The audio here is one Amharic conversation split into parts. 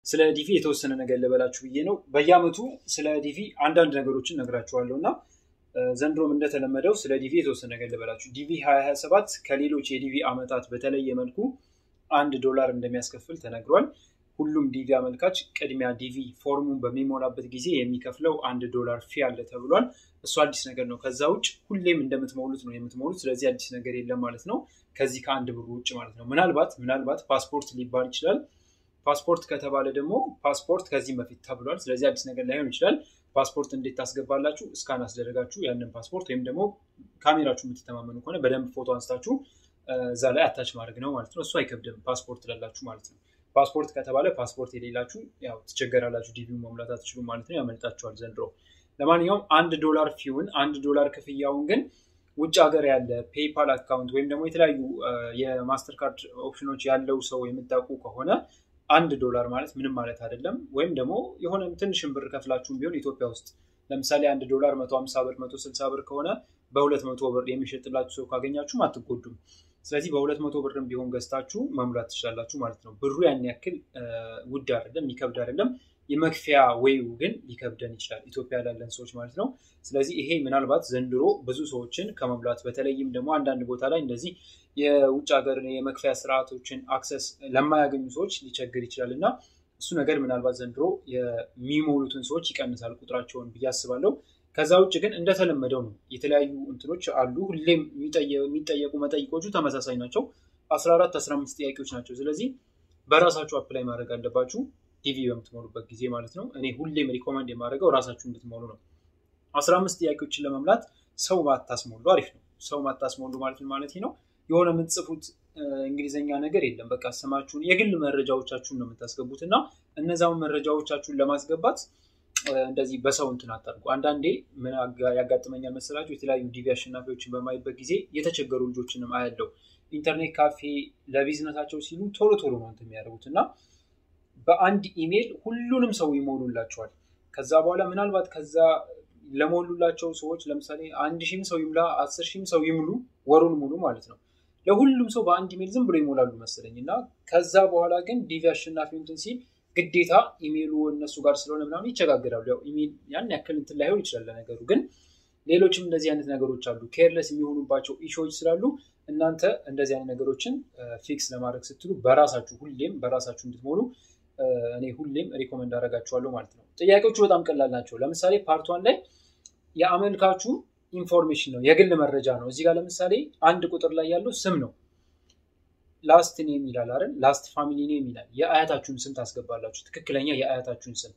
ስለ ዲቪ የተወሰነ ነገር ልበላችሁ ብዬ ነው በየአመቱ ስለ ዲቪ አንዳንድ ነገሮችን ነግራችኋለሁና ዘንድሮም እንደተለመደው ስለ ዲቪ የተወሰነ ነገር ልበላችሁ ዲቪ 2027 ከሌሎች የዲቪ አመታት በተለየ መልኩ $1 እንደሚያስከፍል ተነግሯል ሁሉም ዲቪ አመልካች ቅድሚያ ዲቪ ፎርሙን በሚሞላበት ጊዜ የሚከፍለው $1 ፊ አለ ተብሏል እሱ አዲስ ነገር ነው ከዛ ውጭ ሁሌም እንደምትሞሉት ነው የምትሞሉት ስለዚህ አዲስ ነገር የለም ማለት ነው ከዚህ ከአንድ ብር ውጭ ማለት ነው ምናልባት ፓስፖርት ሊባል ይችላል ፓስፖርት ከተባለ ደግሞ ፓስፖርት ከዚህ በፊት ተብሏል ስለዚህ አዲስ ነገር ላይሆን ይችላል ፓስፖርት እንዴት ታስገባላችሁ እስካን አስደረጋችሁ ያንን ፓስፖርት ወይም ደግሞ ካሜራችሁ የምትተማመኑ ከሆነ በደንብ ፎቶ አንስታችሁ እዛ ላይ አታች ማድረግ ነው ማለት ነው እሱ አይከብድም ፓስፖርት ላላችሁ ማለት ነው ፓስፖርት ከተባለ ፓስፖርት የሌላችሁ ያው ትቸገራላችሁ ዲቪው መሙላት አትችሉም ማለት ነው ያመልጣችኋል ዘንድሮ ለማንኛውም $1 ፊውን $1 ክፍያውን ግን ውጭ ሀገር ያለ ፔይፓል አካውንት ወይም ደግሞ የተለያዩ የማስተር ካርድ ኦፕሽኖች ያለው ሰው የምታውቁ ከሆነ $1 ማለት ምንም ማለት አይደለም ወይም ደግሞ የሆነ ትንሽም ብር ከፍላችሁም ቢሆን ኢትዮጵያ ውስጥ ለምሳሌ $1 150 ብር 160 ብር ከሆነ በ200 ብር የሚሸጥላችሁ ሰው ካገኛችሁ አትጎዱም ስለዚህ በ200 ብርም ቢሆን ገዝታችሁ መሙላት ትችላላችሁ ማለት ነው ብሩ ያን ያክል ውድ አይደለም ይከብድ አይደለም የመክፈያ ወይው ግን ሊከብደን ይችላል ኢትዮጵያ ያለን ሰዎች ማለት ነው ስለዚህ ይሄ ምናልባት ዘንድሮ ብዙ ሰዎችን ከመሙላት በተለይም ደግሞ አንዳንድ ቦታ ላይ እንደዚህ የውጭ ሀገር የመክፈያ ስርዓቶችን አክሰስ ለማያገኙ ሰዎች ሊቸግር ይችላልና እሱ ነገር ምናልባት ዘንድሮ የሚሞሉትን ሰዎች ይቀንሳል ቁጥራቸውን በያስባለው ከዛ ውጭ ግን እንደተለመደው ነው የተለያዩ እንትኖች አሉ ሁሌም የሚጠየቁ መጠይቆቹ ተመሳሳይ ናቸው 14 15 ጥያቄዎች ናቸው ስለዚህ በራሳችሁ አፕላይ ማድረግ አለባችሁ ዲቪ በምትሞሉበት ጊዜ ማለት ነው እኔ ሁሌም ሪኮመንድ የማደርገው ራሳችሁ እንድትሞሉ ነው 15 ጥያቄዎችን ለመምላት ሰው ማታስሞሉ አሪፍ ነው ሰው ማታስሞሉ ማለት ነው የሆነ የምትጽፉት እንግሊዘኛ ነገር የለም በቃ ስማችሁን የግል መረጃዎቻችሁን ነው የምታስገቡትና እነዛው መረጃዎቻችሁን ለማስገባት እንደዚህ በሰው እንትን አታርጉ አንዳንዴ ምን ያጋጥመኛል መሰላችሁ የተለያዩ ዲቪ አሸናፊዎችን በማይበት ጊዜ የተቸገሩ ልጆችንም አያለው ኢንተርኔት ካፌ ለቢዝነሳቸው ሲሉ ቶሎ ነው እንትን የሚያደርጉትና በአንድ ኢሜል ሁሉንም ሰው ይሞሉላቸዋል ከዛ በኋላ ምናልባት ከዛ ለሞሉላቸው ሰዎች ለምሳሌ 1000 ሰው ይምላ 10000 ሰው ይምሉ ወሩን ሙሉ ማለት ነው ለሁሉም ሰው በአንድ ኢሜል ዝም ብሎ ይሞላሉ መሰለኝና ከዛ በኋላ ግን ዲቪ አሸናፊው እንትን ሲል ግዴታ ኢሜሉ እነሱ ጋር ስለሆነ ምናምን ይቸጋገራሉ ያው ኢሜል ያን ያክል እንትን ላይሆን ይችላል ነገሩ ግን ሌሎችም እንደዚህ አይነት ነገሮች አሉ ኬርለስ የሚሆኑባቸው ኢሹዎች ስላሉ እናንተ እንደዚህ አይነት ነገሮችን ፊክስ ለማድረግ ስትሉ በራሳችሁ ሁሌም በራሳችሁ እንድትሞሉ እኔ ሁሌም ሪኮመንድ አደርጋችኋለሁ ማለት ነው ጥያቄዎቹ በጣም ቀላል ናቸው ለምሳሌ ፓርት 1 ላይ የአመልካቹ ኢንፎርሜሽን ነው የግል መረጃ ነው እዚህ ጋር ለምሳሌ አንድ ቁጥር ላይ ያለው ስም ነው ላስት ኔም ይላል አይደል ላስት ፋሚሊ ኔም ይላል የአያታችሁን ስም ታስገባላችሁ ትክክለኛ የአያታችሁን ስም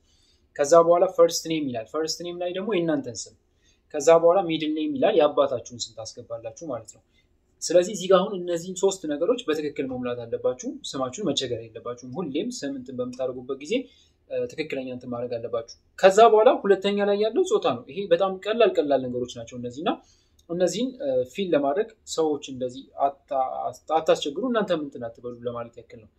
ከዛ በኋላ ፈርስት ኔም ይላል ፈርስት ኔም ላይ ደግሞ የእናንተን ስም ከዛ በኋላ ሚድል ኔም ይላል የአባታችሁን ስም ታስገባላችሁ ማለት ነው ስለዚህ እዚህ ጋር አሁን እነዚህን ሶስት ነገሮች በትክክል መሙላት አለባችሁ ስማችሁን መቸገር የለባችሁም ሁሌም ስም እንትን በመታረጉበት ጊዜ ትክክለኛ እንትን ማድረግ አለባችሁ ከዛ በኋላ ሁለተኛ ላይ ያለው ጾታ ነው ይሄ በጣም ቀላል ነገሮች ናቸው እነዚህና እነዚህን ፊል ለማድረግ ሰዎች እንደዚህ አታስቸግሩ እናንተ እንትን አትበሉ ለማለት ያክል ነው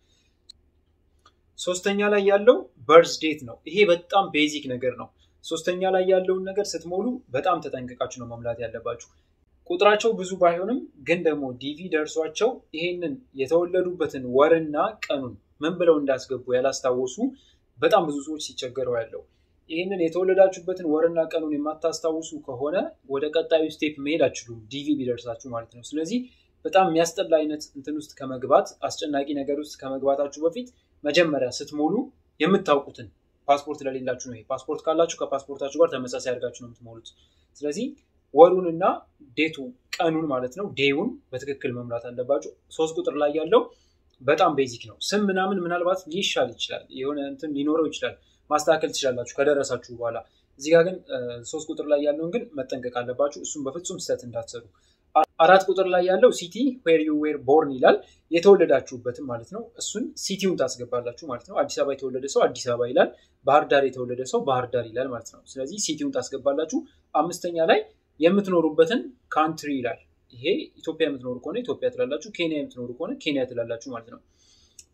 ሶስተኛ ላይ ያለው በርዝ ዴት ነው ይሄ በጣም ቤዚክ ነገር ነው ሶስተኛ ላይ ያለውን ነገር ስትሞሉ በጣም ተጠንቀቃችሁ ነው መሙላት ያለባችሁ ቁጥራቸው ብዙ ባይሆንም ግን ደግሞ ዲቪ ደርሷቸው ይሄንን የተወለዱበትን ወርና ቀኑን ምን ብለው እንዳስገቡ ያላስታወሱ በጣም ብዙ ሰዎች ሲቸገሩ ያለው ይሄንን የተወለዳችሁበትን ወርና ቀኑን የማታስታውሱ ከሆነ ወደ ቀጣዩ ስቴፕ መሄድ አትችሉም ዲቪ ቢደርሳችሁ ማለት ነው ስለዚህ በጣም የሚያስጠላ አይነት እንትን ውስጥ ከመግባት አስጨናቂ ነገር ውስጥ ከመግባታችሁ በፊት መጀመሪያ ስትሞሉ የምታውቁትን ፓስፖርት ለሌላችሁ ነው ፓስፖርት ካላችሁ ከፓስፖርታችሁ ጋር ተመሳሳይ አድርጋችሁ ነው የምትሞሉት ስለዚህ ወሩንና ዴቱ ቀኑን ማለት ነው ዴውን በትክክል መሙላት አለባችሁ 3 ቁጥር ላይ ያለው በጣም ቤዚክ ነው ስም ምናልባት ሊሻል ይችላል የሆነ እንትን ሊኖረው ይችላል ማስተካከል ትችላላችሁ ከደረሳችሁ በኋላ እዚህ ጋር ግን 3 ቁጥር ላይ ያለውን ግን መጠንቀቅ አለባችሁ እሱም በፍጹም ስህተት እንዳትሰሩ 4 ቁጥር ላይ ያለው ሲቲ where you were born ይላል የተወለዳችሁበትን ማለት ነው እሱን ሲቲውን ታስገባላችሁ ማለት ነው አዲስ አበባ የተወለደ ሰው አዲስ አበባ ይላል ባህር ዳር የተወለደ ሰው ባህር ዳር ይላል ማለት ነው ስለዚህ ሲቲውን ታስገባላችሁ አምስተኛ ላይ የምትኖሩበትን ካንትሪ ይላል ይሄ ኢትዮጵያ የምትኖሩ ከሆነ ኢትዮጵያ ትላላችሁ ኬንያ የምትኖሩ ከሆነ ኬንያ ትላላችሁ ማለት ነው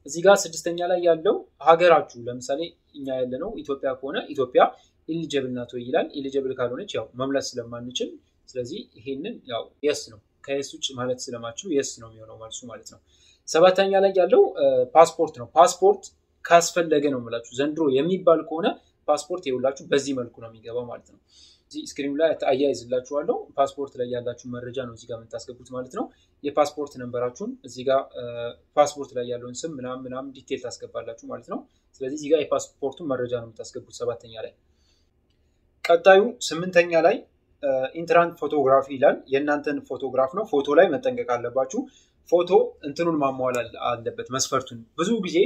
እዚህ ጋር ስድስተኛ ላይ ያለው ሀገራችሁ ለምሳሌ እኛ ያለነው ኢትዮጵያ ከሆነ ኢትዮጵያ ኤሊጂብል ናት ወይ ይላል ኤሊጂብል ካልሆነች ያው መምላት ስለማንችል ስለዚህ ይሄንን ያው yes ነው ከየስ ውጭ ማለት ስለማችሉ yes ነው የሚሆነው መልሱ ማለት ነው ሰባተኛ ላይ ያለው ፓስፖርት ነው ፓስፖርት ካስፈለገ ነው የምላችሁ ዘንድሮ የሚባል ከሆነ ፓስፖርት ይውላችሁ በዚህ መልኩ ነው የሚገባው ማለት ነው እዚህ ስክሪኑ ላይ አያይዝላችኋለሁ ፓስፖርት ላይ ያላችሁ መረጃ ነው እዚህ ጋር የምታስገቡት ማለት ነው የፓስፖርት ነምበራችሁን እዚህ ጋር ፓስፖርት ላይ ያለውን ስም ምናምን ዲቴል ታስገባላችሁ ማለት ነው ስለዚህ እዚህ ጋር የፓስፖርቱን መረጃ ነው የምታስገቡት 7ኛ ላይ ቀጣዩ 8ኛ ላይ ኢንትራንት ፎቶግራፊ ይላል የእናንተን ፎቶግራፍ ነው ፎቶ ላይ መጠንቀቅ አለባችሁ ፎቶ እንትኑን ማሟላት አለበት መስፈርቱን ብዙ ጊዜ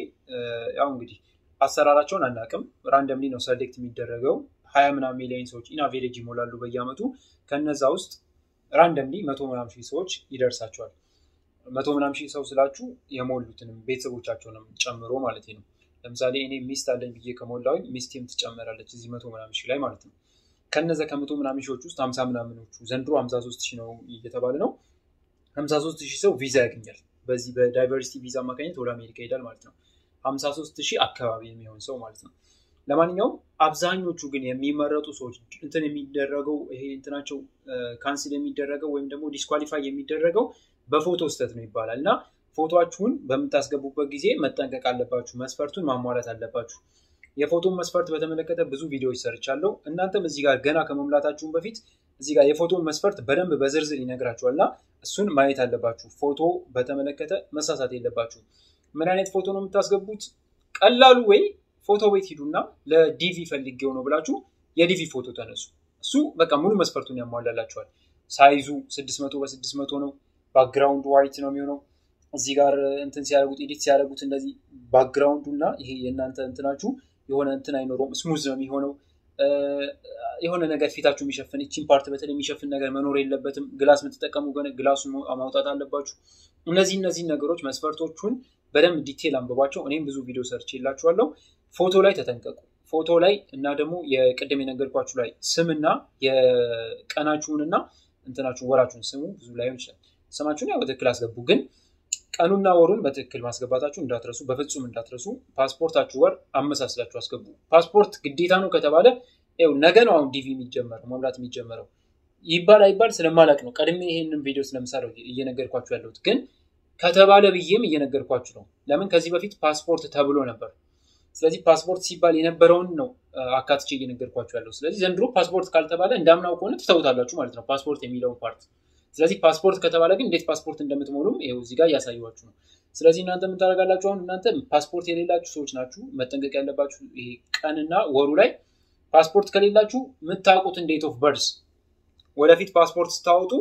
ያው እንግዲህ አሰራራቸውን አናቅም ራንደምሊ ነው ሰሌክት የሚደረገው 20 ምናምን ሚሊዮን ሰዎች ኢን አቨሬጅ ይሞላሉ በየአመቱ ከነዛ ውስጥ ራንደምሊ 100 ምናምን ሺህ ሰዎች ይደርሳቸዋል 100 ምናምን ሺህ ሰው ስላችሁ የሞሉትንም ቤተሰቦቻቸውንም ጨምሮ ማለት ነው ለምሳሌ እኔ ሚስት አለኝ ብዬ ከሞላውኝ ሚስቴም ትጨመራለች እዚህ 100 ምናምን ሺህ ላይ ማለት ነው ከነዛ ከ100 ምናምን ሺዎች ውስጥ 50 ምናምኖቹ ዘንድሮ 53 ሺህ ነው እየተባለ ነው 53 ሺህ ሰው ቪዛ ያገኛል በዚህ በዳይቨርሲቲ ቪዛ አማካኝነት ወደ አሜሪካ ይሄዳል ማለት ነው 53 ሺህ አካባቢ የሚሆን ሰው ማለት ነው ለማንኛውም አብዛኞቹ ግን የሚመረጡ ሰዎች እንትን የሚደረገው ይሄ እንትናቸው ካንስል የሚደረገው ወይም ደግሞ ዲስኳሊፋይ የሚደረገው በፎቶ ስህተት ነው ይባላልና ፎቶአችሁን በመታስገቡበት ጊዜ መጠንቀቅ አለባችሁ መስፈርቱን ማሟላት አለባችሁ የፎቶን መስፈርት በተመለከተ ብዙ ቪዲዮዎች ሰርቻለሁ እናንተም እዚህ ጋር ገና ከመሙላታችሁ በፊት እዚህ ጋር የፎቶን መስፈርት በደንብ በዝርዝር ይነግራችኋልና እሱን ማየት አለባችሁ ፎቶ በተመለከተ መሳሳት የለባችሁ ምን አይነት ፎቶ ነው የምታስገቡት ቀላሉ ወይ ፎቶ ቤት ሂዱና ለዲቪ ፈልጌው ነው ብላችሁ የዲቪ ፎቶ ተነሱ እሱ በቃ ሙሉ መስፈርቱን ያሟላላችኋል ሳይዙ 600 በ600 ነው ባክግራውንድ ዋይት ነው የሚሆነው እዚህ ጋር እንትን ሲያደርጉት ኤዲት ሲያደርጉት እንደዚህ ባክግራውንዱና ይሄ የእናንተ እንትናችሁ የሆነ እንትን አይኖርም ስሙዝ ነው የሚሆነው የሆነ ነገር ፊታችሁ የሚሸፍን እቺን ፓርት በተለይ የሚሸፍን ነገር መኖር የለበትም ግላስ የምትጠቀሙ ገነ ግላሱን ማውጣት አለባችሁ እነዚህ ነገሮች መስፈርቶቹን በደንብ ዲቴል አንብባቸው እኔም ብዙ ቪዲዮ ሰርቼላችኋለሁ ፎቶ ላይ ተጠንቀቁ ፎቶ ላይ እና ደግሞ የቀደም የነገርኳችሁ ላይ ስምና የቀናችሁንና እንትናችሁ ወራችሁን ስሙ ብዙ ላይ ይችላል ስማችሁን ያው በትክክል አስገቡ ግን ቀኑና ወሩን በትክክል ማስገባታችሁ እንዳትረሱ በፍጹም እንዳትረሱ ፓስፖርታችሁ ወር አመሳስላችሁ አስገቡ ፓስፖርት ግዴታ ነው ከተባለ ይኸው ነገ ነው አሁን ዲቪ የሚጀመረው መምራት የሚጀመረው ይባል አይባል ስለማላቅ ነው ቀድሜ ይሄንን ቪዲዮ ስለምሰራው እየነገርኳችሁ ያለሁት ግን ከተባለ ብዬም እየነገርኳችሁ ነው ለምን ከዚህ በፊት ፓስፖርት ተብሎ ነበር ስለዚህ ፓስፖርት ሲባል የነበረውን ነው አካትቼ እየነገርኳችሁ ያለው ስለዚህ ዘንድሮ ፓስፖርት ካልተባለ እንዳምናው ከሆነ ተተውታላችሁ ማለት ነው ፓስፖርት የሚለው ፓርት ስለዚህ ፓስፖርት ከተባለ ግን እንዴት ፓስፖርት እንደምትሞሉም ይሄው እዚህ ጋር ያሳዩዋችሁ ነው ስለዚህ እናንተ ምን ታደርጋላችሁ አሁን እናንተ ፓስፖርት የሌላችሁ ሰዎች ናችሁ መጠንቀቅ ያለባችሁ ይሄ ቀንና ወሩ ላይ ፓስፖርት ከሌላችሁ የምታውቁትን ዴት ኦፍ በርዝ ወደፊት ፓስፖርት ስታወጡ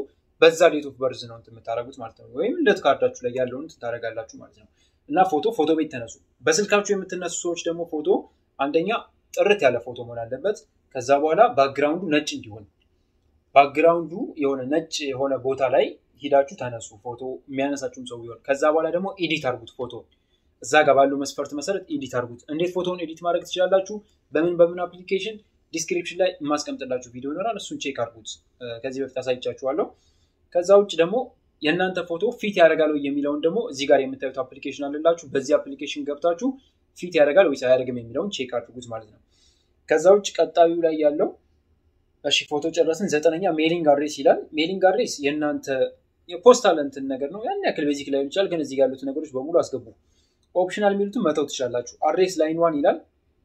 በዛ ዴት ኦፍ በርዝ ነው የምታደርጉት ማለት ነው ወይም ልደት ካርዳችሁ ላይ ያለውን ታደርጋላችሁ ማለት ነው እና ፎቶ ቤት ተነሱ በስልካችሁ የምትነሱ ሰዎች ደግሞ ፎቶ አንደኛ ጥርት ያለ ፎቶ መሆን አለበት ከዛ በኋላ ባክግራውንዱ ነጭ እንዲሆን ባክግራውንዱ የሆነ ነጭ የሆነ ቦታ ላይ ሂዳችሁ ተነሱ ፎቶ የሚያነሳችሁም ሰው ይሆን ከዛ በኋላ ደግሞ ኤዲት አድርጉት ፎቶ እዛ ጋር ባለው መስፈርት መሰረት ኤዲት አድርጉት እንዴት ፎቶውን ኤዲት ማድረግ ትችላላችሁ በምን አፕሊኬሽን ዲስክሪፕሽን ላይ ማስቀምጥላችሁ ቪዲዮ ይኖራል እሱን ቼክ አድርጉት ከዚህ በፊት አሳይቻችኋለሁ ከዛ ውጭ ደግሞ የእናንተ ፎቶ ፊት ያደርጋል ወይ የሚለውን ደግሞ እዚህ ጋር የምታዩት አፕሊኬሽን አለላችሁ በዚህ አፕሊኬሽን ገብታችሁ ፊት ያደርጋል ወይስ አያደርግም የሚለውን ቼክ አድርጉት ማለት ነው ከዛ ውጭ ቀጣዩ ላይ ያለው እሺ ፎቶ ጨረስን 9ኛ ሜሊንግ አድሬስ ይላል ሜሊንግ አድሬስ የእናንተ የፖስታል እንትን ነገር ነው ያን ያክል ቤዚክ ላይ ይችላል ግን እዚህ ጋር ያሉት ነገሮች በሙሉ አስገቡ ኦፕሽናል ሚሉትን መተው ትችላላችሁ አድሬስ ላይን 1 ይላል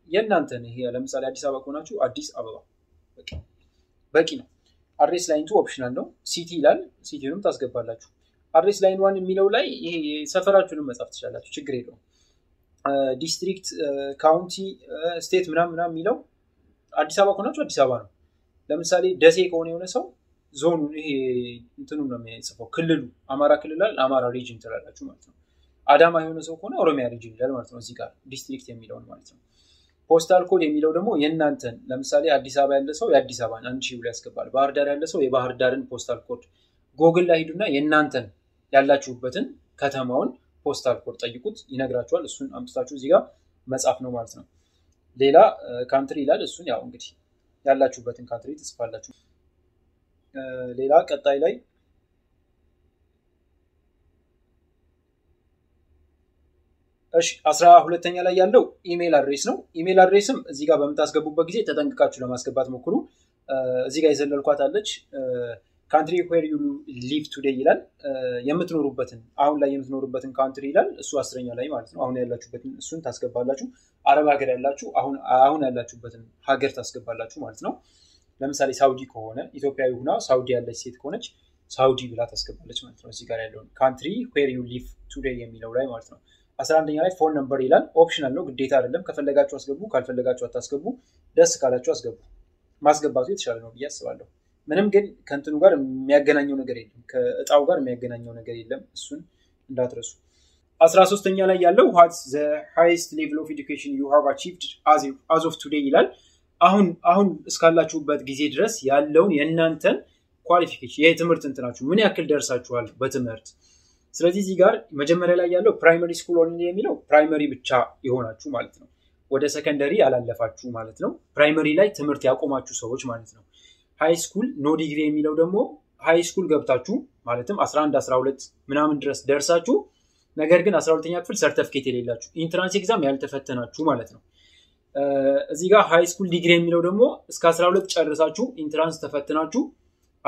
የእናንተ ይሄ ለምሳሌ አዲስ አበባ ከሆናችሁ አዲስ አበባ በቂ ነው አድሬስ ላይን 2 ኦፕሽናል ነው ሲቲ ይላል ሲቲውንም ታስገባላችሁ አድሬስ ላይን 1 የሚለው ላይ ይሄ ሰፈራችሁንም መጻፍ ትችላላችሁ ችግር የለውም ዲስትሪክት ካውንቲ ስቴት ምናምን የሚለው አዲስ አበባ ከሆናችሁ አዲስ አበባ ነው ለምሳሌ ደሴ ከሆነ የሆነ ሰው ዞኑ ይሄ እንትኑ ነው የሚጽፈው ክልሉ አማራ ክልል አማራ ሪጅን ትላላችሁ ማለት ነው አዳማ የሆነ ሰው ከሆነ ኦሮሚያ ሪጅን ይላል ማለት ነው እዚህ ጋር ዲስትሪክት የሚለውን ማለት ነው ፖስታል ኮድ የሚለው ደግሞ የእናንተን ለምሳሌ አዲስ አበባ ያለ ሰው የአዲስ አበባን 1000 ብሎ ያስገባል ባህር ዳር ያለ ሰው የባህር ዳርን ፖስታል ኮድ ጎግል ላይ ሄዱና የእናንተን ያላችሁበትን ከተማውን ፖስታል ኮድ ጠይቁት ይነግራችኋል እሱን አምጥታችሁ እዚህ ጋር መጻፍ ነው ማለት ነው ሌላ ካንትሪ ይላል እሱን ያው እንግዲህ ያላችሁበትን ካንትሪ ትጽፋላችሁ ሌላ ቀጣይ ላይ እሺ 12ኛ ላይ ያለው ኢሜል አድሬስ ነው ኢሜል አድሬስም እዚህ ጋር በመታስገቡበት ጊዜ ተጠንቅቃችሁ ለማስገባት ሞክሩ እዚህ ጋር የዘለልኳት አለች ካንትሪ ዌር ዩ ሊቭ ቱዴይ ይላል የምትኖሩበትን አሁን ላይ የምትኖሩበትን ካንትሪ ይላል እሱ 10ኛ ላይ ማለት ነው አሁን ያላችሁበትን እሱን ታስገባላችሁ አረብ ሀገር ያላችሁ አሁን ያላችሁበትን ሀገር ታስገባላችሁ ማለት ነው ለምሳሌ ሳውዲ ከሆነ ኢትዮጵያዊ ሆና ሳውዲ ያለች ሴት ከሆነች ሳውዲ ብላ ታስገባለች ማለት ነው እዚህ ጋር ያለውን ካንትሪ ዌር ዩ ሊቭ ቱዴይ የሚለው ላይ ማለት ነው 11ኛ ላይ ፎን ነምበር ይላል ኦፕሽናል ነው ግዴታ አይደለም ከፈለጋችሁ አስገቡ ካልፈለጋችሁ አታስገቡ ደስ ካላችሁ አስገቡ ማስገባቱ የተሻለ ነው ብዬ አስባለሁ ምንም ግን ከንትኑ ጋር የሚያገናኘው ነገር የለም ከእጣው ጋር የሚያገናኘው ነገር የለም እሱን እንዳትረሱ 13ኛ ላይ ያለው what's the highest level of education you have achieved as of today ይላል አሁን እስካላችሁበት ጊዜ ድረስ ያለውን የእናንተን ኳሊፊኬሽን የትምህርት እንትናችሁ ምን ያክል ደርሳችኋል በትምህርት ስለዚህ እዚህ ጋር መጀመሪያ ላይ ያለው ፕራይመሪ ስኩል ኦንሊ የሚለው ፕራይመሪ ብቻ ይሆናችሁ ማለት ነው ወደ ሰከንደሪ ያላለፋችሁ ማለት ነው ፕራይመሪ ላይ ትምህርት ያቆማችሁ ሰዎች ማለት ነው ሃይ ስኩል ኖ ዲግሪ የሚለው ደግሞ ሃይ ስኩል ገብታችሁ ማለትም 11 12 ምናምን ድረስ ደርሳችሁ ነገር ግን 12ኛ ክፍል ሰርቲፊኬት የሌላችሁ ኢንትራንስ ኤግዛም ያልተፈተናችሁ ማለት ነው እዚህ ጋር ሃይ ስኩል ዲግሪ የሚለው ደግሞ እስከ 12 ጨርሳችሁ ኢንትራንስ ተፈትናችሁ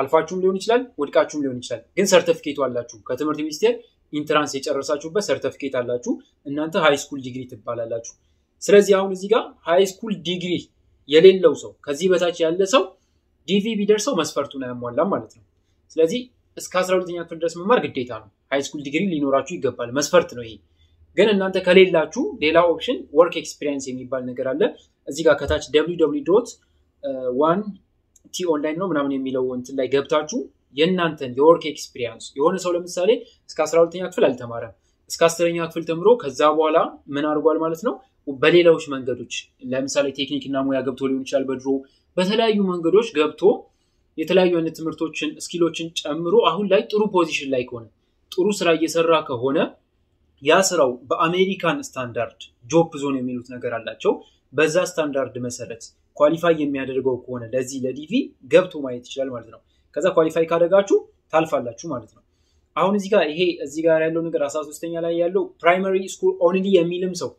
አልፋችሁም ሊሆን ይችላል ወድቃችሁም ሊሆን ይችላል ግን ሰርቲፊኬቱ አላችሁ ከትምህርት ሚኒስቴር ኢንትራንስ የጨረሳችሁበት ሰርቲፊኬት አላችሁ እናንተ ሃይ ስኩል ዲግሪ ትባላላችሁ ስለዚህ አሁን እዚህ ጋር ሃይ ስኩል ዲግሪ የሌለው ሰው ከዚህ በታች ያለ ሰው ዲቪ ቢደርሰው መስፈርቱን አያሟላም ማለት ነው ስለዚህ እስከ 12ኛ ክፍል ድረስ መማር ግዴታ ነው ሃይ ስኩል ዲግሪ ሊኖራችሁ ይገባል መስፈርት ነው ይሄ ግን እናንተ ከሌላችሁ ሌላ ኦፕሽን ወርክ ኤክስፒሪየንስ የሚባል ነገር አለ እዚህ ጋር ከታች www.1tonline ነው ምናምን የሚለው እንትን ላይ ገብታችሁ የእናንተን የወርክ ኤክስፒሪየንስ የሆነ ሰው ለምሳሌ እስከ 12ኛ ክፍል አልተማረም እስከ 10ኛ ክፍል ተምሮ ከዛ በኋላ ምን አድርጓል ማለት ነው በሌላዎች መንገዶች ለምሳሌ ቴክኒክና ሙያ ገብቶ ሊሆን ይችላል በድሮ በተለያዩ መንገዶች ገብቶ የተለያዩ አይነት ትምህርቶችን ስኪሎችን ጨምሮ አሁን ላይ ጥሩ ፖዚሽን ላይ ከሆነ ጥሩ ስራ እየሰራ ከሆነ ያ ስራው በአሜሪካን ስታንዳርድ ጆብ ዞን የሚሉት ነገር አላቸው በዛ ስታንዳርድ መሰረት ኳሊፋይ የሚያደርገው ከሆነ ለዚህ ለዲቪ ገብቶ ማየት ይችላል ማለት ነው ከዛ ኳሊፋይ ካደረጋችሁ ታልፋላችሁ ማለት ነው አሁን እዚህ ጋር ያለው ነገር 13ኛ ላይ ያለው ፕራይመሪ ስኩል ኦንሊ የሚልም ሰው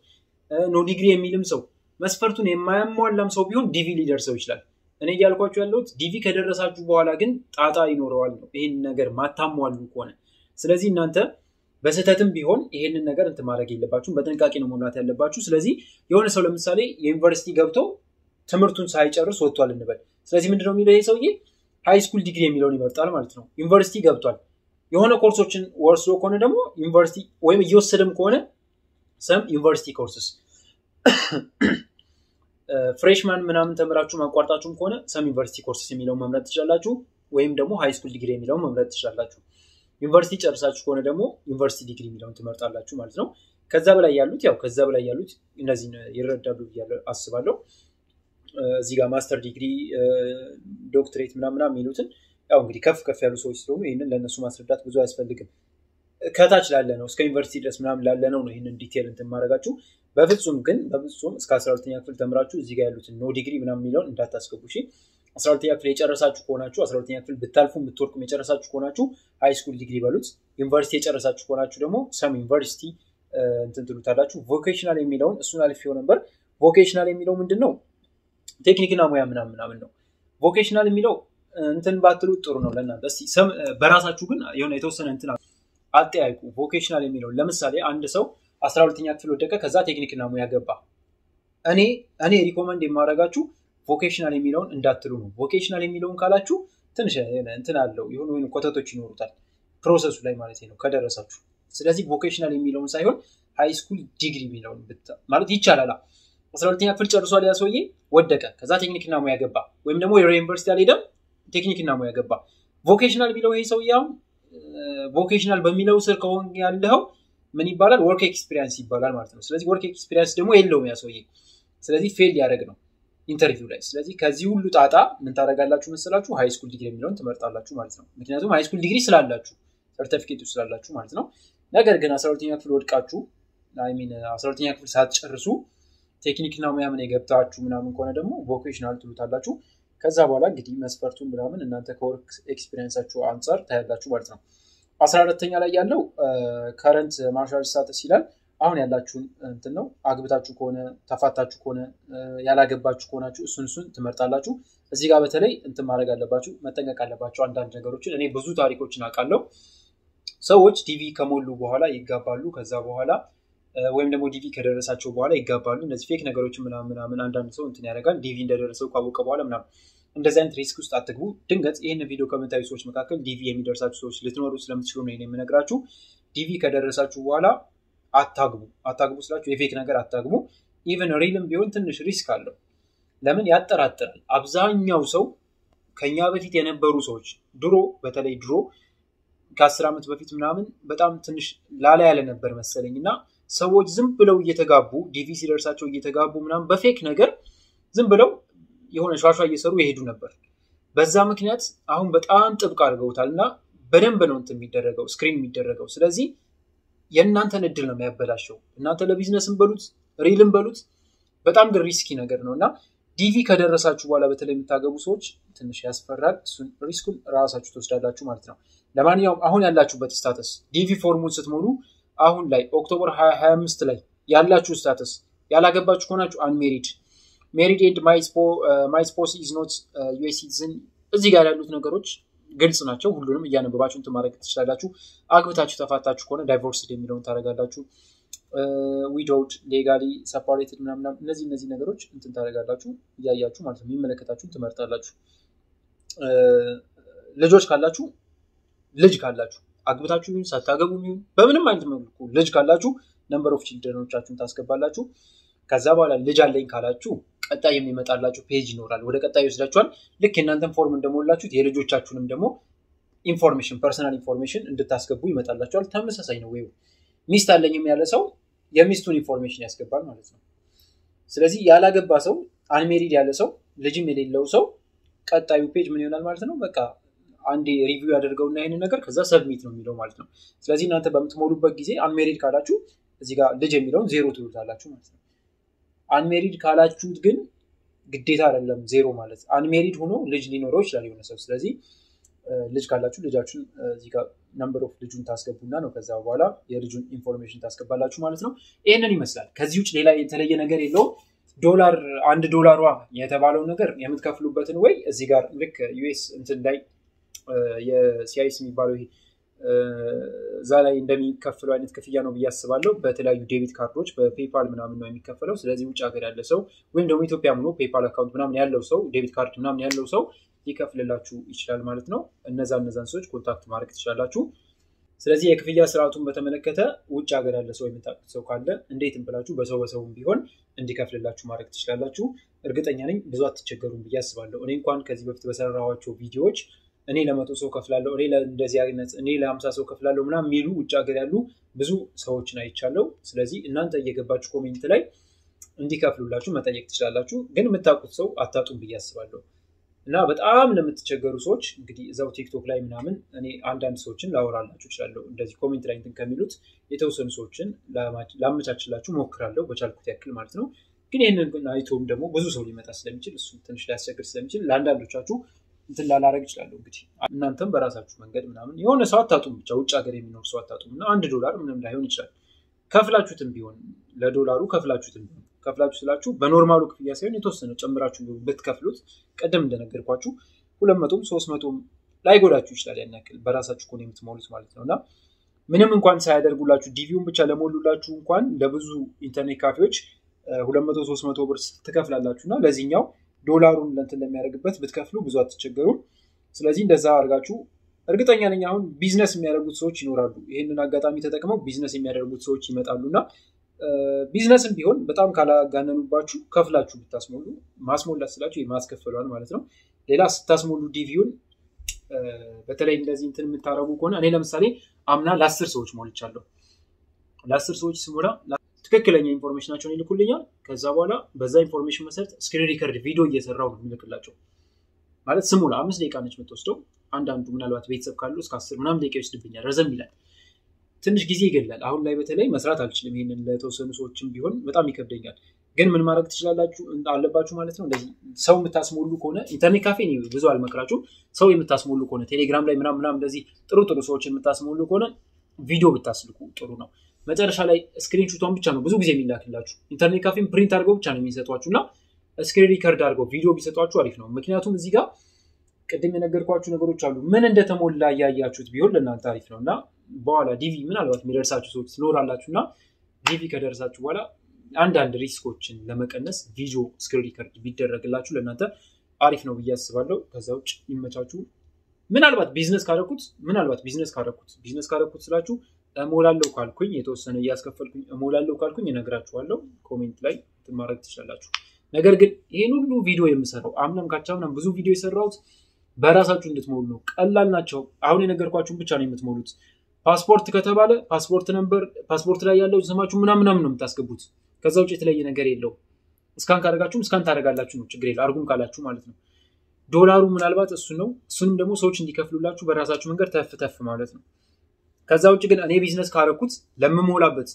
ኖ ዲግሪ የሚልም ሰው መስፈርቱን የማያሟላም ሰው ቢሆን ዲቪ ሊደርሰው ይችላል እኔ ያልኳችሁ ያለሁት ዲቪ ከደረሳችሁ በኋላ ግን ጣጣ ይኖረዋል ነው ይሄን ነገር ማታሟሉ ከሆነ ስለዚህ እናንተ በስተትም ቢሆን ይሄንን ነገር እንት ማድረግ የለባችሁም በጥንቃቄ ነው መሙላት ያለባችሁ ስለዚህ የሆነ ሰው ለምሳሌ ዩኒቨርሲቲ ገብቶ ትምህርቱን ሳይጨርስ ወጥቷል እንበል ስለዚህ ምንድነው የሚለው ይሄ ሰውዬ ሃይ ስኩል ዲግሪ የሚለውን ይመርጣል ማለት ነው ዩኒቨርሲቲ ገብቷል የሆነ ኮርሶችን ወርሶ ከሆነ ደግሞ ዩኒቨርሲቲ ወይም እየወሰደም ከሆነ some ዩኒቨርሲቲ ኮርስስ ፍሬሽማን ምናምን ተመራችሁ ማቋርጣችሁም ከሆነ some ዩኒቨርሲቲ ኮርስስ የሚለውን መምረጥ ትችላላችሁ ወይም ደግሞ ሃይ ስኩል ዲግሪ የሚለውን መምረጥ ትችላላችሁ ዩኒቨርሲቲ ጨርሳችሁ ከሆነ ደግሞ ዩኒቨርሲቲ ዲግሪ የሚለውን ትመርጣላችሁ ማለት ነው ከዛ በላይ ያሉት እነዚህ ይረዳሉ ይያለው አስባለሁ እዚህ ጋር ማስተር ዲግሪ ዶክትሬት ምናምን የሚሉትን ያው እንግዲህ ከፍ ያሉ ሰዎች ስለሆኑ ይሄንን ለነሱ ማስረዳት ብዙ አያስፈልግም ከታች ላለ ነው እስከ ዩኒቨርሲቲ ድረስ ምናምን ላለ ነው ይሄንን ዲቴል እንትን ማድረጋችሁ በፍጹም እስከ 12ኛ ክፍል ተምራችሁ እዚህ ጋር ያሉትን ኖ ዲግሪ ምናምን የሚለውን እንዳታስገቡ እሺ 12ኛ ክፍል የጨረሳችሁ ከሆናችሁ 12ኛ ክፍል ብታልፉም ብትወርቁም የጨረሳችሁ ከሆናችሁ ሃይ ስኩል ዲግሪ በሉት ዩኒቨርሲቲ የጨረሳችሁ ከሆናችሁ ደግሞ ሰም ዩኒቨርሲቲ እንትን ትሉታላችሁ ቮኬሽናል የሚለውን እሱን አልፌው ነበር ቮኬሽናል የሚለው ምንድነው ቴክኒክና ሙያ ምናምን ነው ቮኬሽናል የሚለው እንትን ባትሉ ጥሩ ነው ለእናንተ እስቲ በራሳችሁ ግን የሆነ የተወሰነ እንትን አጠያይቁ ቮኬሽናል የሚለው ለምሳሌ አንድ ሰው 12ኛ ክፍል ወደቀ ከዛ ቴክኒክና ሙያ ገባ እኔ ሪኮመንድ የማደርጋችሁ ቮኬሽናል የሚለውን እንዳትሉ ነው ቮኬሽናል የሚለውን ካላችሁ ትንሽ እንትን አለው የሆነ ኮተቶች ይኖሩታል ፕሮሰሱ ላይ ማለት ነው ከደረሳችሁ ስለዚህ ቮኬሽናል የሚለውን ሳይሆን ሃይ ስኩል ዲግሪ የሚለውን ማለት ይቻላል 12ኛ ክፍል ጨርሷል ያ ሰውዬ ወደቀ ከዛ ቴክኒክና ሙያ ገባ ወይም ደግሞ የዩኒቨርሲቲ አልሄደም ቴክኒክና ሙያ ገባ ቮኬሽናል ቢለው ይሄ ሰውዬው ቮኬሽናል በሚለው ስር ከሆነ ያለው ምን ይባላል ወርክ ኤክስፒሪየንስ ይባላል ማለት ነው ስለዚህ ወርክ ኤክስፒሪየንስ ደግሞ የለውም ያ ሰውዬ ስለዚህ ፌል ያደርግ ነው ኢንተርቪው ላይ ስለዚህ ከዚህ ሁሉ ጣጣ ምን ታደርጋላችሁ መሰላችሁ ሃይ ስኩል ዲግሪ የሚለውን ትመርጣላችሁ ማለት ነው ምክንያቱም ሃይ ስኩል ዲግሪ ስላላችሁ ሰርቲፊኬቱ ስላላችሁ ማለት ነው ነገር ግን 12ኛ ክፍል ወድቃችሁ 12ኛ ክፍል ሳትጨርሱ ቴክኒክና ሙያ ምን የገብታችሁ ምናምን ከሆነ ደግሞ ቮኬሽናል ትሉታላችሁ ከዛ በኋላ እንግዲህ መስፈርቱን ምናምን እናንተ ከወርክ ኤክስፒሪየንሳችሁ አንፃር ታያላችሁ ማለት ነው 14ኛ ላይ ያለው ከረንት ማርሻል ስታተስ ይላል አሁን ያላችሁን እንትን ነው አግብታችሁ ከሆነ ተፋታችሁ ከሆነ ያላገባችሁ ከሆናችሁ እሱን ትመርጣላችሁ እዚህ ጋር በተለይ እንትን ማድረግ አለባችሁ መጠንቀቅ አለባችሁ አንዳንድ ነገሮችን እኔ ብዙ ታሪኮችን አውቃለሁ ሰዎች ዲቪ ከሞሉ በኋላ ይጋባሉ ከዛ በኋላ ወይም ደግሞ ዲቪ ከደረሳቸው በኋላ ይጋባሉ እነዚህ ፌክ ነገሮችን ምናምን አንዳንድ ሰው እንትን ያደርጋል ዲቪ እንደደረሰው ካወቀ በኋላ ምናምን እንደዚህ አይነት ሪስክ ውስጥ አትግቡ ድንገት ይሄን ቪዲዮ ከመታዩ ሰዎች መካከል ዲቪ የሚደርሳችሁ ሰዎች ልትኖሩ ስለምትችሉ ነው የምነግራችሁ ዲቪ ከደረሳችሁ በኋላ አታግቡ ስላችሁ የፌክ ነገር አታግቡ ኢቭን ሪልም ቢሆን ትንሽ ሪስክ አለው ለምን ያጠራጥራል አብዛኛው ሰው ከኛ በፊት የነበሩ ሰዎች ድሮ በተለይ ድሮ ከ10 ዓመት በፊት ምናምን በጣም ትንሽ ላላ ያለ ነበር መሰለኝና ሰዎች ዝም ብለው እየተጋቡ ዲቪ ሲደርሳቸው እየተጋቡ ምናምን በፌክ ነገር ዝም ብለው የሆነ ሻሻ እየሰሩ ይሄዱ ነበር በዛ ምክንያት አሁን በጣም ጥብቅ አድርገውታልና በደንብ ነው እንትን የሚደረገው ስክሪን የሚደረገው ስለዚህ የእናንተን እድል ነው የሚያበላሸው እናንተ ለቢዝነስም በሉት ሪልም በሉት በጣም ግን ሪስኪ ነገር ነውና ዲቪ ከደረሳችሁ በኋላ በተለይ የምታገቡ ሰዎች ትንሽ ያስፈራል እሱን ሪስኩን ራሳችሁ ተወስዳላችሁ ማለት ነው ለማንኛውም አሁን ያላችሁበት ስታተስ ዲቪ ፎርሙን ስትሞሉ አሁን ላይ ኦክቶበር 2025 ላይ ያላችሁ ስታተስ ያላገባችሁ ከሆናችሁ አንሜሪድ married and my spouse is not US citizen እዚህ ጋር ያሉት ነገሮች ግልጽ ናቸው ሁሉንም እያነበባችሁ እንትን ማድረግ ትችላላችሁ አግብታችሁ ተፋታችሁ ከሆነ ዳይቮርስድ የሚለውን ታረጋላችሁ widowed legally separated ምናምን እነዚህ ነገሮች እንትን ታረጋላችሁ እያያችሁ ማለት ነው የሚመለከታችሁን ትመርጣላችሁ ልጆች ካላችሁ ልጅ ካላችሁ አግብታችሁ ሳታገቡ ይሁን በምንም አይነት መልኩ ልጅ ካላችሁ number of childrenዎቻችሁን ታስገባላችሁ ከዛ በኋላ ልጅ አለኝ ካላችሁ ቀጣይ የሚመጣላችሁ ፔጅ ይኖራል ወደ ቀጣይ ይወስዳችኋል ልክ እናንተም ፎርም እንደሞላችሁት የልጆቻችሁንም ደግሞ ኢንፎርሜሽን ፐርሰናል ኢንፎርሜሽን እንድታስገቡ ይመጣላችኋል ተመሳሳይ ነው ወይ ሚስት አለኝም ያለ ሰው የሚስቱን ኢንፎርሜሽን ያስገባል ማለት ነው ስለዚህ ያላገባ ሰው አንሜሪድ ያለ ሰው ልጅም የሌለው ሰው ቀጣዩ ፔጅ ምን ይሆናል ማለት ነው በቃ አንዴ ሪቪው ያደርገውና ይሄን ነገር ከዛ ሰብሚት ነው የሚለው ማለት ነው ስለዚህ እናንተ በምትሞሉበት ጊዜ አንሜሪድ ካላችሁ እዚህ ጋር ልጅ የሚለውን ዜሮ ትሉታላችሁ ማለት ነው አንሜሪድ ካላችሁት ግን ግዴታ አይደለም ዜሮ ማለት አንሜሪድ ሆኖ ልጅ ሊኖረው ይችላል የሆነ ሰው ስለዚህ ልጅ ካላችሁ ልጃችሁን እዚህ ጋር number of ልጁን ታስገቡና ነው ከዛ በኋላ የልጁን ኢንፎርሜሽን ታስገባላችሁ ማለት ነው ይሄንን ይመስላል ከዚህ ውጭ ሌላ የተለየ ነገር የለውም ዶላር $1 የተባለው ነገር የምትከፍሉበትን ወይ እዚህ ጋር ልክ ዩኤስ እንትን ላይ የሲአይኤስ የሚባለው ይሄ እዛ ላይ እንደሚከፍለው አይነት ክፍያ ነው በያስባለሁ በተለያዩ ዴቢት ካርዶች በፔፓል ምናምን ነው የሚከፈለው ስለዚህ ውጭ ሀገር ያለ ሰው ወይም ደግሞ ኢትዮጵያ ሆኖ ፔፓል አካውንት ምናምን ያለው ሰው ዴቢት ካርድ ምናምን ያለው ሰው ሊከፍልላችሁ ይችላል ማለት ነው እነዛን ሰዎች ኮንታክት ማድረግ ትችላላችሁ ስለዚህ የክፍያ ስርዓቱን በተመለከተ ውጭ ሀገር ያለ ሰው የምታውቁት ሰው ካለ እንዴትም ብላችሁ በሰውም ቢሆን እንዲከፍልላችሁ ማድረግ ትችላላችሁ እርግጠኛ ነኝ ብዙ አትቸገሩም በያስባለሁ እኔ እንኳን ከዚህ በፊት በሰራኋቸው ቪዲዮዎች እኔ ለ100 ሰው ከፍላለሁ እኔ ለእንደዚህ አይነት እኔ ለ50 ሰው ከፍላለሁ ምናምን የሚሉ ውጭ ሀገር ያሉ ብዙ ሰዎችን አይቻለሁ ስለዚህ እናንተ እየገባችሁ ኮሜንት ላይ እንዲከፍሉላችሁ መጠየቅ ትችላላችሁ ግን የምታውቁት ሰው አታጡም በያስባለሁ እና በጣም ለምትቸገሩ ሰዎች እንግዲህ እዛው ቲክቶክ ላይ ምናምን እኔ አንዳንድ ሰዎችን ላወራላችሁ እችላለሁ እንደዚህ ኮሜንት ላይ እንትን ከሚሉት የተወሰኑ ሰዎችን ላመቻችላችሁ ሞክራለሁ በቻልኩት ያክል ማለት ነው ግን ይሄንን አይቶም ደግሞ ብዙ ሰው ሊመጣ ስለሚችል እሱ ትንሽ ሊያስቸግር ስለሚችል ለአንዳንዶቻችሁ እንትን ላላረግ ይችላል እንግዲህ እናንተም በራሳችሁ መንገድ ምናምን የሆነ ሰው አታጡም ብቻ ውጭ ሀገር የሚኖር ሰው አታጡም እና $1 ምንም ላይሆን ይችላል ከፍላችሁትም ቢሆን ለዶላሩ ከፍላችሁትም ቢሆን ከፍላችሁ ስላችሁ በኖርማሉ ክፍያ ሳይሆን የተወሰነ ጨምራችሁ ብትከፍሉት ቀደም እንደነገርኳችሁ 200 300 ላይ ጎዳችሁ ይችላል ያን ያክል በራሳችሁ ኮን የምትሞሉት ማለት ነውና ምንም እንኳን ሳያደርጉላችሁ ዲቪውን ብቻ ለሞሉላችሁ እንኳን ለብዙ ኢንተርኔት ካፌዎች 200 300 ብር ትከፍላላችሁና ለዚህኛው ዶላሩን ለእንትን ለሚያደርግበት ብትከፍሉ ብዙ አትቸገሩም ስለዚህ እንደዛ አድርጋችሁ እርግጠኛ ነኝ አሁን ቢዝነስ የሚያደርጉት ሰዎች ይኖራሉ ይሄንን አጋጣሚ ተጠቅመው ቢዝነስ የሚያደርጉት ሰዎች ይመጣሉና ቢዝነስም ቢሆን በጣም ካላጋነኑባችሁ ከፍላችሁ ብታስሞሉ ማስሞላት ስላችሁ የማስከፈሏል ማለት ነው ሌላ ስታስሞሉ ዲቪውን በተለይ እንደዚህ እንትን የምታረጉ ከሆነ እኔ ለምሳሌ አምና ለ10 ሰዎች ሞልቻለሁ ለ10 ሰዎች ስሞላ ትክክለኛ ኢንፎርሜሽናቸውን ይልኩልኛል ከዛ በኋላ በዛ ኢንፎርሜሽን መሰረት ስክሪን ሪከርድ ቪዲዮ እየሰራው ነው የሚልክላቸው ማለት ስሙላ 5 ደቂቃ ነች የምትወስደው አንዳንዱ ምናልባት ቤተሰብ ካሉ እስከ 10 ምናምን ደቂቃ ይወስድብኛል ረዘም ይላል ትንሽ ጊዜ ይገላል አሁን ላይ በተለይ መስራት አልችልም ይሄንን ለተወሰኑ ሰዎችም ቢሆን በጣም ይከብደኛል ግን ምን ማድረግ ትችላላችሁ አለባችሁ ማለት ነው እንደዚህ ሰው የምታስሞሉ ከሆነ ኢንተርኔት ካፌ ነው ብዙ አልመክራችሁ ሰው የምታስሞሉ ከሆነ ቴሌግራም ላይ ምናምን እንደዚህ ጥሩ ሰዎችን የምታስሞሉ ከሆነ ቪዲዮ ብታስልኩ ጥሩ ነው መጨረሻ ላይ ስክሪንሾቷን ብቻ ነው ብዙ ጊዜ የሚላክላችሁ። ኢንተርኔት ካፌም ፕሪንት አድርገው ብቻ ነው የሚሰጧችሁና ስክሪን ሪከርድ አድርገው ቪዲዮ ቢሰጧችሁ አሪፍ ነው። ምክንያቱም እዚህ ጋር ቅድም የነገርኳችሁ ነገሮች አሉ። ምን እንደተሞላ ያያችሁት ቢሆን ለእናንተ አሪፍ ነውና በኋላ ዲቪ ምናልባት የሚደርሳችሁ ሰዎች ትኖራላችሁና ዲቪ ከደረሳችሁ በኋላ አንዳንድ ሪስኮችን ለመቀነስ ቪዲዮ ስክሪን ሪከርድ ቢደረግላችሁ ለእናንተ አሪፍ ነው ብዬ አስባለሁ። ከዛ ውጭ ይመቻችሁ። ምናልባት ቢዝነስ ካረኩት ስላችሁ እሞላለሁ ካልኩኝ የተወሰነ እያስከፈልኩኝ እሞላለሁ ካልኩኝ እነግራችኋለሁ። ኮሜንት ላይ ማድረግ ትችላላችሁ። ነገር ግን ይሄን ሁሉ ቪዲዮ የምሰራው አምናም ካቻምናም ብዙ ቪዲዮ የሰራሁት በራሳችሁ እንድትሞሉ ነው። ቀላል ናቸው። አሁን የነገርኳችሁን ብቻ ነው የምትሞሉት። ፓስፖርት ከተባለ ፓስፖርት ነምበር፣ ፓስፖርት ላይ ያለው ስማችሁ ምናምን ነው የምታስገቡት። ከዛ ውጭ የተለየ ነገር የለው። እስካን ካደረጋችሁም እስካን ታደርጋላችሁ ነው፣ ችግር የለም። አርጉም ካላችሁ ማለት ነው። ዶላሩ ምናልባት እሱ ነው። እሱንም ደግሞ ሰዎች እንዲከፍሉላችሁ በራሳችሁ መንገድ ተፍ ማለት ነው። ከዛ ውጭ ግን እኔ ቢዝነስ ካረኩት ለምሞላበት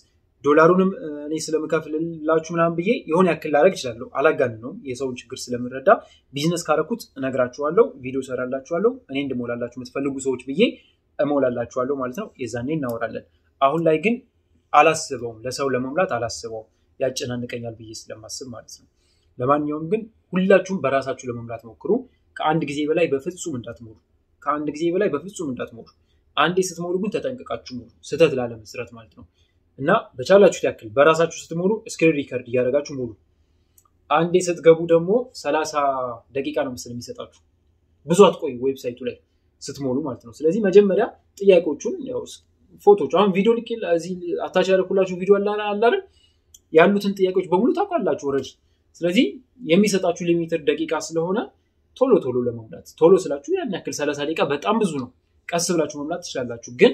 ዶላሩንም እኔ ስለምከፍልላችሁ ምናምን ብዬ የሆነ ያክል ላደርግ እችላለሁ። አላጋንነውም። የሰውን ችግር ስለምረዳ ቢዝነስ ካረኩት እነግራችኋለሁ፣ ቪዲዮ ሰራላችኋለሁ። እኔ እንድሞላላችሁ የምትፈልጉ ሰዎች ብዬ እሞላላችኋለሁ ማለት ነው። የዛኔ እናወራለን። አሁን ላይ ግን አላስበውም፣ ለሰው ለመሙላት አላስበውም፣ ያጨናንቀኛል ብዬ ስለማስብ ማለት ነው። ለማንኛውም ግን ሁላችሁም በራሳችሁ ለመሙላት ሞክሩ። ከአንድ ጊዜ በላይ በፍጹም እንዳትሞሉ። አንዴ ስትሞሉ ግን ተጠንቅቃችሁ ሞሉ፣ ስህተት ላለመስራት ማለት ነው። እና በቻላችሁት ያክል በራሳችሁ ስትሞሉ ስክሪን ሪከርድ እያደረጋችሁ ሞሉ። አንዴ ስትገቡ ደግሞ 30 ደቂቃ ነው መሰለኝ የሚሰጣችሁ። ብዙ አትቆዩ ዌብሳይቱ ላይ ስትሞሉ ማለት ነው። ስለዚህ መጀመሪያ ጥያቄዎቹን ያው ፎቶዎች አሁን ቪዲዮ ልክ እዚህ አታች ያደረኩላችሁ ቪዲዮ አለ አይደል? ያሉትን ጥያቄዎች በሙሉ ታውቃላችሁ ኦሬዲ። ስለዚህ የሚሰጣችሁ ሊሚትድ ደቂቃ ስለሆነ ቶሎ ለመሙላት ቶሎ ስላችሁ ያን ያክል 30 ደቂቃ በጣም ብዙ ነው። ቀስ ብላችሁ መሙላት ትችላላችሁ። ግን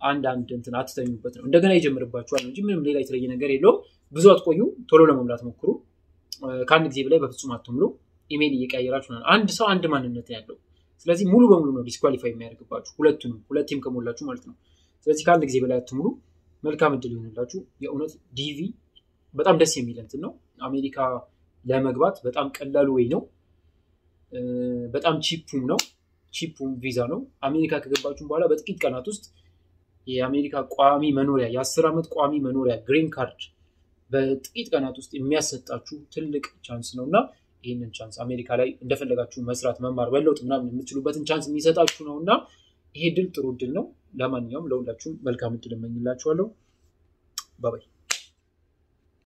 አንድ እንትን አትተኙበት ነው። እንደገና ይጀምርባችኋል እንጂ ምንም ሌላ የተለየ ነገር የለውም። ብዙ አትቆዩ፣ ቶሎ ለመሙላት ሞክሩ። ከአንድ ጊዜ በላይ በፍጹም አትሙሉ። ኢሜል እየቀያየራችሁ ነው። አንድ ሰው አንድ ማንነት ያለው። ስለዚህ ሙሉ በሙሉ ነው ዲስኳሊፋይ የሚያደርግባችሁ ሁለቱም ከሞላችሁ ማለት ነው። ስለዚህ ከአንድ ጊዜ በላይ አትሙሉ። መልካም እድል ይሆንላችሁ። የእውነት ዲቪ በጣም ደስ የሚል እንትን ነው። አሜሪካ ለመግባት በጣም ቀላሉ ወይ ነው። በጣም ቺፑም ቪዛ ነው። አሜሪካ ከገባችሁ በኋላ በጥቂት ቀናት ውስጥ የአሜሪካ ቋሚ መኖሪያ የ10 ዓመት ቋሚ መኖሪያ ግሪን ካርድ በጥቂት ቀናት ውስጥ የሚያሰጣችሁ ትልቅ ቻንስ ነውና ይሄንን ቻንስ አሜሪካ ላይ እንደፈለጋችሁ መስራት፣ መማር፣ በለውጥ ምናምን የምትችሉበትን ቻንስ የሚሰጣችሁ ነውና ይሄ ድል ጥሩ ድል ነው። ለማንኛውም ለሁላችሁም መልካም እድል እመኝላችኋለሁ። ባይ